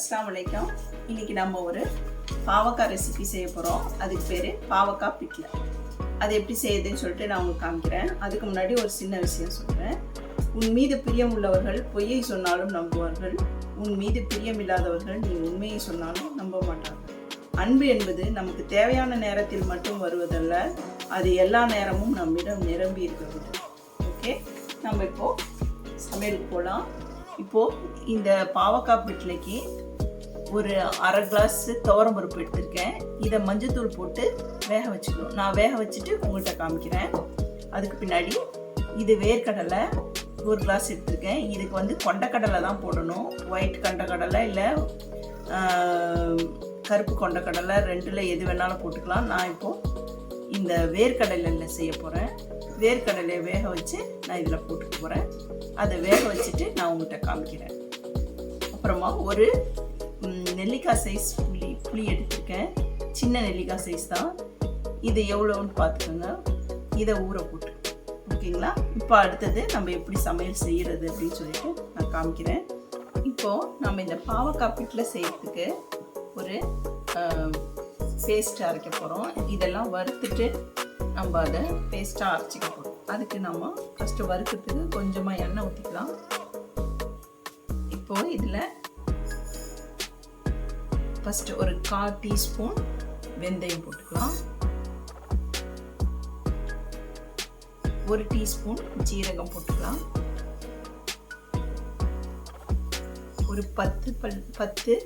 अस्सलाम वालेकुम। இன்னைக்கு நம்ம ஒரு பாவக்காய் ரெசிபி செய்ய போறோம். அதுக்கு பேரு பாவக்காய் பிட்லை. அது எப்படி செய்யுதுன்னு சொல்லிட்டு நான் உங்களுக்கு காமிக்கிறேன். அதுக்கு முன்னாடி ஒரு சின்ன விஷயம் சொல்றேன். உன் மீது பிரியம் உள்ளவர்கள் பொய்யை சொன்னாலும் நம்புவார்கள். உன் மீது பிரியம் இல்லாதவர்கள் நீ உண்மையை சொன்னாலும் நம்ப மாட்டார்கள். அன்பு என்பது நமக்கு தேவையான நேரத்தில் மட்டும் வருவதல்ல, அது எல்லா நேரமும் நம்மிடம் நிரம்பி இருக்க வேண்டும். ஓகே, நம்ம இப்போ சமையலுக்கு போகலாம். இப்போது இந்த பாவக்காய் பிட்லைக்கு ஒரு அரை கிளாஸ் துவரம் பருப்பு எடுத்திருக்கேன். இதை மஞ்சத்தூள் போட்டு வேக வச்சுக்கணும். நான் வேக வச்சுட்டு உங்கள்கிட்ட காமிக்கிறேன். அதுக்கு பின்னாடி இது வேர்க்கடலை ஒரு கிளாஸ் எடுத்திருக்கேன். இதுக்கு கொண்டக்கடலை தான் போடணும். ஒயிட் கொண்டக்கடலை இல்லை கருப்பு கொண்டக்கடலை, ரெண்டில் எது வேணாலும் போட்டுக்கலாம். நான் இப்போது இந்த வேர்க்கடலையில் செய்ய போகிறேன். வேர்க்கடலையை வேக வச்சு நான் இதில் போட்டுக்க போகிறேன். அதை வேக வச்சுட்டு நான் உங்கள்கிட்ட காமிக்கிறேன். அப்புறமா ஒரு நெல்லிக்காய் சைஸ் புளி எடுத்துருக்கேன். சின்ன நெல்லிக்காய் சைஸ் தான். இது எவ்வளோன்னு பார்த்துக்கோங்க. இதை ஊற போட்டு ஓகேங்களா. இப்போ அடுத்தது நம்ம எப்படி சமையல் செய்கிறது அப்படின்னு சொல்லிட்டு நான் காமிக்கிறேன். இப்போது நம்ம இந்த பாவக்காய் பிட்லை செய்கிறதுக்கு ஒரு பேஸ்ட் அரைக்க போகிறோம். இதெல்லாம் வறுத்துட்டு நம்ம அதை பேஸ்ட்டாக அரைச்சிக்க போகிறோம். அதுக்கு நம்ம ஃபஸ்ட்டு வறுக்கிறதுக்கு கொஞ்சமாக எண்ணெய் ஊற்றிக்கலாம். இப்போது இதில் ஃபஸ்ட்டு ஒரு 1/4 டீஸ்பூன் வெந்தயம் போட்டுக்கலாம். 1 டீஸ்பூன் ஜீரகம் போட்டுக்கலாம். ஒரு 10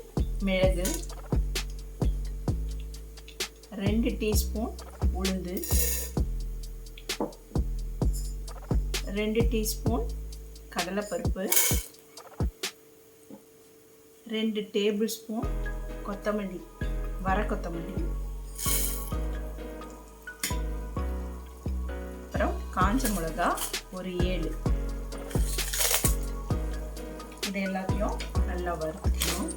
மிளகு, 2 டீஸ்பூன் உளுந்து, 2 டீஸ்பூன் கடலைப்பருப்பு, 2 டேபிள் ஸ்பூன் கொத்தமல்லி, வர கொத்தமல்லி, அப்புறம் காஞ்ச மிளகா ஒரு 7. இது எல்லாத்தையும் நல்லா வறுத்துக்கணும்.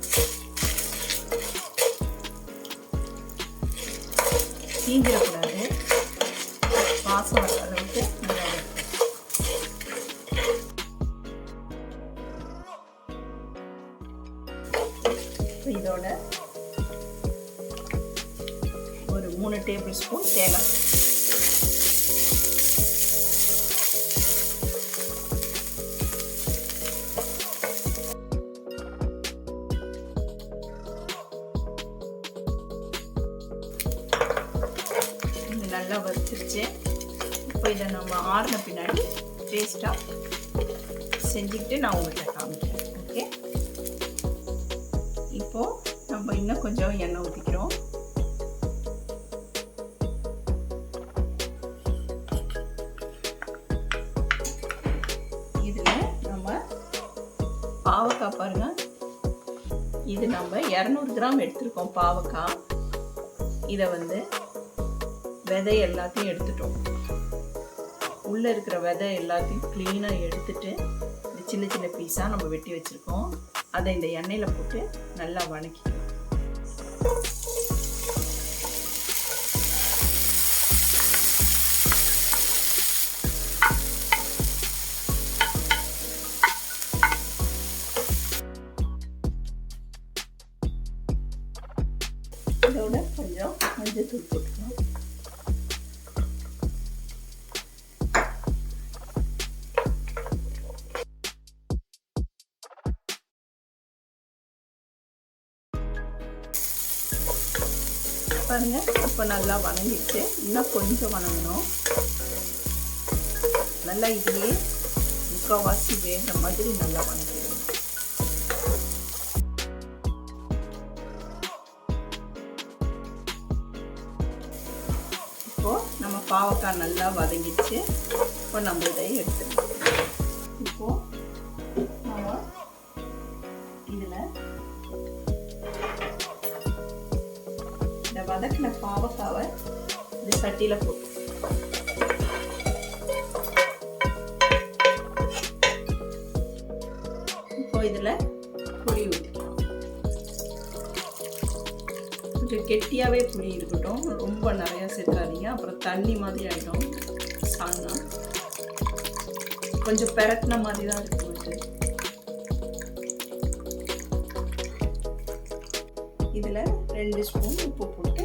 தீஞ்சிடக்கூடாது. வாசம் வர அளவுக்கு நல்லா இதோட ஒரு 3 டேபிள் ஸ்பூன் தேங்காய், இது நல்லா வறுத்துருச்சு. இப்போ இதை நம்ம ஆறின பின்னாடி பேஸ்ட்டாக செஞ்சுக்கிட்டு நான் உங்கள்கிட்ட காமிக்கிறேன். ஓகே, இப்போது நம்ம இன்னும் கொஞ்சம் எண்ணெய் ஊற்றிக்கிறோம். இதில் நம்ம பாவக்காய் பாருங்கள், இது நம்ம 200 கிராம் எடுத்துருக்கோம் பாவக்காய். இதை விதை எல்லாத்தையும் எடுத்துட்டோம். உள்ளே இருக்கிற விதை எல்லாத்தையும் க்ளீனாக எடுத்துட்டு இந்த சின்ன சின்ன பீஸாக நம்ம வெட்டி வச்சுருக்கோம். அதை இந்த எண்ணெயில் போட்டு நல்லா வதக்கிக்கலாம். இதோட கொஞ்சம் மஞ்சத்தூள் போட்டுக்கலாம். பாருங்க, இப்போ நல்லா வதங்கிடுச்சு. இன்னும் கொஞ்சம் வதங்கணும். நல்லா இதுலேயே முக்கால்வாசி வேகிற மாதிரி நல்லா வதங்கிடும். இப்போது நம்ம பாவக்காய் நல்லா வதங்கிடுச்சு. இப்போ நம்ம இதை எடுத்துக்கலாம். இப்போது நம்ம இதில் இந்த வதக்கின பாவக்காவை இந்த சட்டியில் போட்டு இப்போ இதில் புளி ஊற்றிக்கலாம். கொஞ்சம் கெட்டியாகவே புளி இருக்கட்டும், ரொம்ப நிறையா சேர்க்காதீங்க, அப்புறம் தண்ணி மாதிரி ஆகிடும். சாங்கம் கொஞ்சம் பெரட்டின மாதிரி தான் இருக்கும். இதில் 2 ஸ்பூன் உப்பு போட்டு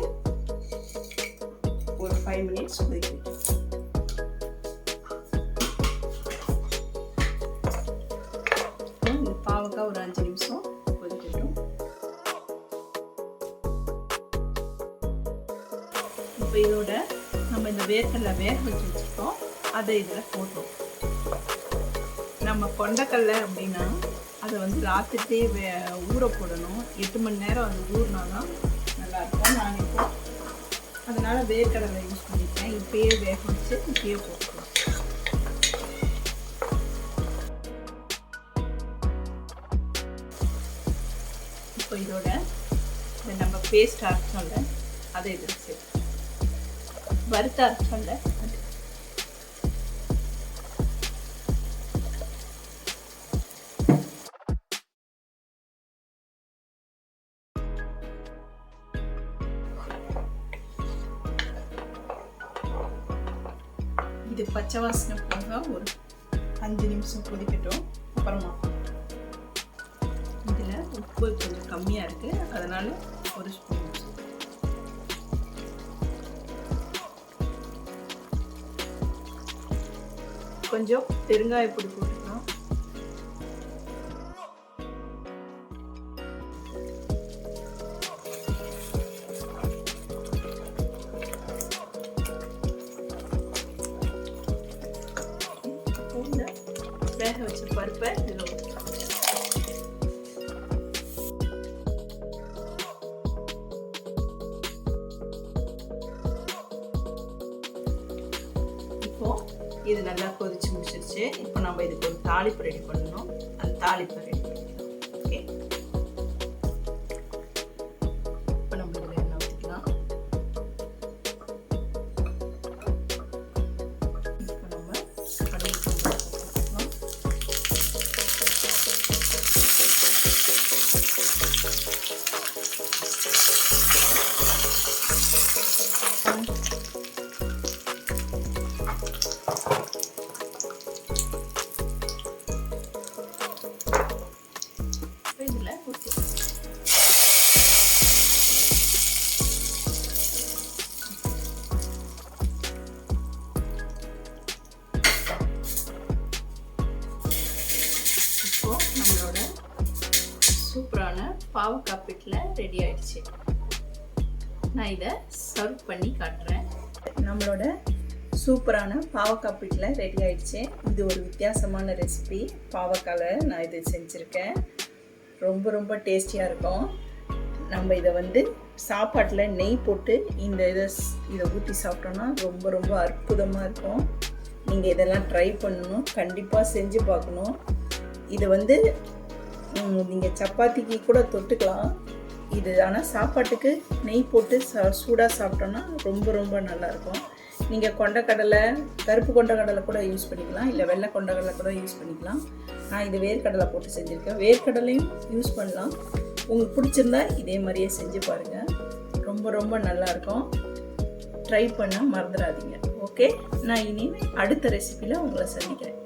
ஒரு 5 மினிட்ஸ் கொதிக்கணும். இந்த பாவக்காய் ஒரு 5 நிமிஷம் கொதிக்கட்டும். இப்போ இதோட நம்ம இந்த வேர்க்கடலை வேக வச்சு வச்சுருக்கோம், அதை இதில் போட்டோம். நம்ம கொண்டக்கடலை அப்படின்னா அதை வந்து ராத்திரிட்டே ஊற போடணும். 8 மணி நேரம் அது ஊறினா தான் நல்லாயிருக்கும். நான் இப்போ அதனால் வேர்க்கடலை யூஸ் பண்ணியிருக்கேன். இப்பயே வேக வச்சு இப்பயே போட்டுக்கலாம். இப்போ இதோட இந்த நம்ம பேஸ்ட் அரைச்சோம்ல அதை இதில் சேர்த்து வறுத்த அரைச்சோம்ல அது இது பச்சை வாசனை போக ஒரு 5 நிமிஷம் கொதிக்கட்டும். அப்புறமா இதில் உப்பு கொஞ்சம் கம்மியாக இருக்குது, அதனால் ஒரு ஸ்பூன் கொஞ்சம் பெருங்காய பொடி போட்டுக்கலாம். வேக வச்ச பருப்பை இதில் இப்போ இது நல்லா கொதிச்சு முடிச்சிருச்சு. இப்போ நம்ம இதுக்கு ஒரு தாளிப்பு ரெடி பண்ணணும். அந்த தாளிப்பை ரெடி பண்ணிக்கலாம். ஓகே, இப்போ நம்ம இதில் எண்ணெய் ஊற்றிக்கலாம். இப்போ நம்ம கடுகு போட்டுக்கலாம். நம்மளோட சூப்பரான பாவக்காய் பிட்லை ரெடி ஆயிடுச்சு. நான் இதை சர்வ் பண்ணி காட்டுறேன். நம்மளோட சூப்பரான பாவக்காய் பிட்லை ரெடி ஆயிடுச்சு. இது ஒரு வித்தியாசமான ரெசிபி. பாவக்காயில் நான் இது செஞ்சுருக்கேன். ரொம்ப ரொம்ப டேஸ்டியாக இருக்கும். நம்ம இதை வந்து சாப்பாட்டில் நெய் போட்டு இதை ஊற்றி சாப்பிட்டோன்னா ரொம்ப ரொம்ப அற்புதமாக இருக்கும். நீங்கள் இதெல்லாம் ட்ரை பண்ணணும், கண்டிப்பாக செஞ்சு பார்க்கணும். இது வந்து நீங்கள் சப்பாத்திக்கு கூட தொட்டுக்கலாம். இது ஆனால் சாப்பாட்டுக்கு நெய் போட்டு சூடாக சாப்பிட்டோன்னா ரொம்ப ரொம்ப நல்லாயிருக்கும். நீங்கள் கொண்டக்கடலை, கருப்பு கொண்டக்கடலை கூட யூஸ் பண்ணிக்கலாம், இல்லை வெள்ளை கொண்டக்கடலை கூட யூஸ் பண்ணிக்கலாம். நான் இது வேர்க்கடலை போட்டு செஞ்சுருக்கேன். வேர்க்கடலையும் யூஸ் பண்ணலாம். உங்களுக்கு பிடிச்சிருந்தா இதே மாதிரியே செஞ்சு பாருங்கள். ரொம்ப ரொம்ப நல்லாயிருக்கும். ட்ரை பண்ண மறந்துடாதீங்க. ஓகே, நான் இனி அடுத்த ரெசிபியில் உங்களை சந்திக்கிறேன்.